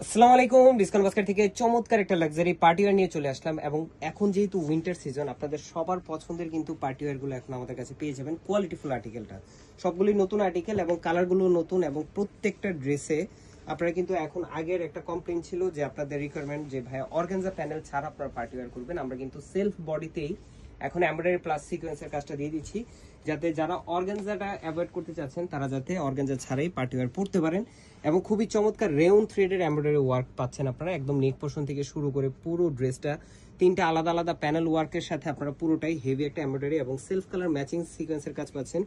আসসালামু আলাইকুম। Discount basket থেকে চমৎকার একটা লাক্সারি পার্টিওয়ার নিয়ে চলে আসলাম এবং এখন যেহেতু উইন্টার সিজন, আপনাদের সবার পছন্দের কিন্তু পার্টিওয়ার গুলো এখন আমাদের কাছে পেয়ে যাবেন। কোয়ালিটিফুল আর্টিকেলটা সবগুলি নতুন আর্টিকেল এবং কালারগুলো নতুন এবং প্রত্যেকটা ড্রেসে আপনারা কিন্তু এখন আগের একটা কমপ্লেইন ছিল যে আপনাদের রিকোয়ারমেন্ট যে ভাই অর্গানজা প্যানেল ছাড়া আপনারা পার্টিওয়ার করবেন। আমরা কিন্তু সেলফ বডিতেই এখন এমব্রয়ডারি প্লাস সিকোয়েন্সের কাজটা দিয়ে দিচ্ছি, যাতে যারা অর্গানজাটা অ্যাভয়েড করতে চাচ্ছেন তারা যাতে অর্গানজা ছাড়াই পার্টিওয়ার পড়তে পারেন। এবং খুবই চমৎকার রেউন থ্রেডের এমব্রয়ডারি ওয়ার্ক পাচ্ছেন আপনারা, একদম নেক পোর্শন থেকে শুরু করে পুরো ড্রেসটা তিনটা আলাদা আলাদা প্যানেল ওয়ার্কের সাথে আপনারা পুরোটাই হেভি একটা এমব্রয়ডারি এবং সেলফ কালার ম্যাচিং সিকোয়েন্সের কাজ পাচ্ছেন।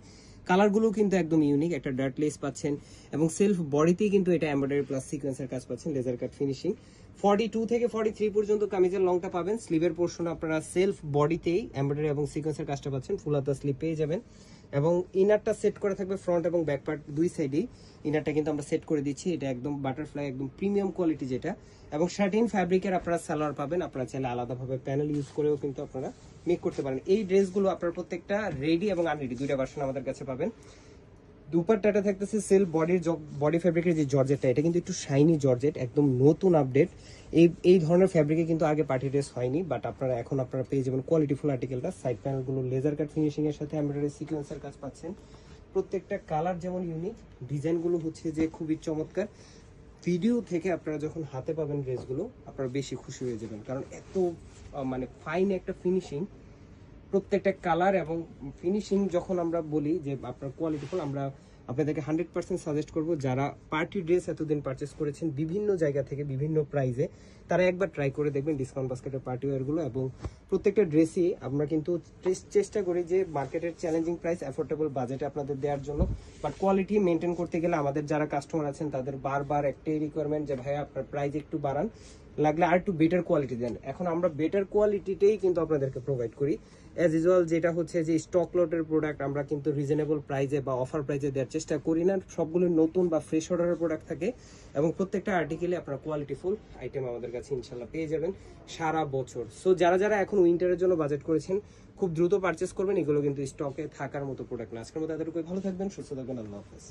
কালারগুলো কিন্তু একদম ইউনিক, একটা ডার্ট লেস পাচ্ছেন এবং সেলফ বডিতেই কিন্তু এটা এমব্রয়ডারি প্লাস সিকোয়েন্সের কাজ পাচ্ছেন, লেজার কাট ফিনিশিং। 42 থেকে 43 পর্যন্ত কামিজের লংটা পাবেন। স্লিভের পোর্শন আপনারা সেলফ বডিতেই এমব্রয়ডারি এবং সিকোয়েন্সের কাজটা পাচ্ছেন, ফুল হাতা স্লিভ পেয়ে যাবেন। এবং ইনারটা সেট করা থাকবে ফ্রন্ট এবং ব্যাক পার্ট দুই সাইডেই। ইনারটা কিন্তু আমরা সেট করে দিচ্ছি, এটা একদম বাটারফ্লাই, একদম প্রিমিয়াম কোয়ালিটি যেটা। এবং শার্টিন ফ্যাব্রিকের আপনারা সালোয়ার পাবেন, আপনারা চাইলে আলাদাভাবে প্যানেল ইউজ করেও কিন্তু আপনারা মেক করতে পারেন। এই ড্রেসগুলো আপনারা প্রত্যেকটা রেডি এবং আনরেডি দুইটা ভার্সন আমাদের কাছে পাবেন। দুপাট্টাটা থাকতেছে সেলফ বডি ফ্যাব্রিকের যে জর্জেটটা, এটা কিন্তু একটু শাইনি জর্জেট, একদম নতুন আপডেট। এই ধরনের ফ্যাব্রিকে কিন্তু আগে পার্টি ড্রেস হয়নি, বাট আপনারা পেয়ে যাবেন কোয়ালিটিফুল আর্টিকেলটা। সাইড প্যানেলগুলো লেজার কাট ফিনিশিং এর সাথে এমব্রয়ডারি সিকোয়েন্সের কাজ পাচ্ছেন। প্রত্যেকটা কালার যেমন ইউনিক, ডিজাইনগুলো হচ্ছে যে খুবই চমৎকার। ভিডিও থেকে আপনারা যখন হাতে পাবেন ড্রেসগুলো আপনারা বেশি খুশি হয়ে যাবেন, কারণ এত মানে ফাইন একটা ফিনিশিং, প্রত্যেকটা কালার এবং ফিনিশিং। যখন আমরা বলি যে আপনার কোয়ালিটিফুল, আমরা আপনাদেরকে 100% সাজেস্ট করব যারা পার্টি ড্রেস এতদিন পারচেস করেছেন বিভিন্ন জায়গা থেকে বিভিন্ন প্রাইসে, তারা একবার ট্রাই করে দেখবেন ডিসকাউন্ট বাস্কেটের পার্টি ওয়্যারগুলো। এবং প্রত্যেকটা ড্রেসই আমরা কিন্তু চেষ্টা করি যে মার্কেটের চ্যালেঞ্জিং প্রাইস অ্যাফোর্ডেবল বাজেটে আপনাদের দেওয়ার জন্য, বাট কোয়ালিটি মেনটেন করতে গেলে আমাদের যারা কাস্টমার আছেন তাদের বারবার একটাই রিকোয়ারমেন্ট যে ভাই আপনার প্রাইস একটু বাড়ান, লাগলে আর একটু বেটার কোয়ালিটি দেন। এখন আমরা বেটার কোয়ালিটিতেই কিন্তু আপনাদেরকে প্রোভাইড করি অ্যাজ ইউজুয়াল। যেটা হচ্ছে যে স্টক লটের প্রোডাক্ট আমরা কিন্তু রিজনেবল প্রাইসে বা অফার প্রাইসে দেওয়ার চেষ্টা করি না, সবগুলো নতুন বা ফ্রেশ অর্ডারের প্রোডাক্ট থাকে এবং প্রত্যেকটা আর্টিকেলে আপনারা কোয়ালিটিফুল আইটেম আমাদের কাছে ইনশাল্লাহ পেয়ে যাবেন সারা বছর। সো যারা এখন উইন্টারের জন্য বাজেট করেছেন খুব দ্রুত পারচেস করবেন, এগুলো কিন্তু স্টকে থাকার মতো প্রোডাক্ট না। আজকের মতো এতটুকুই, ভালো থাকবেন, সুস্থ থাকবেন, আল্লাহ হাফেজ।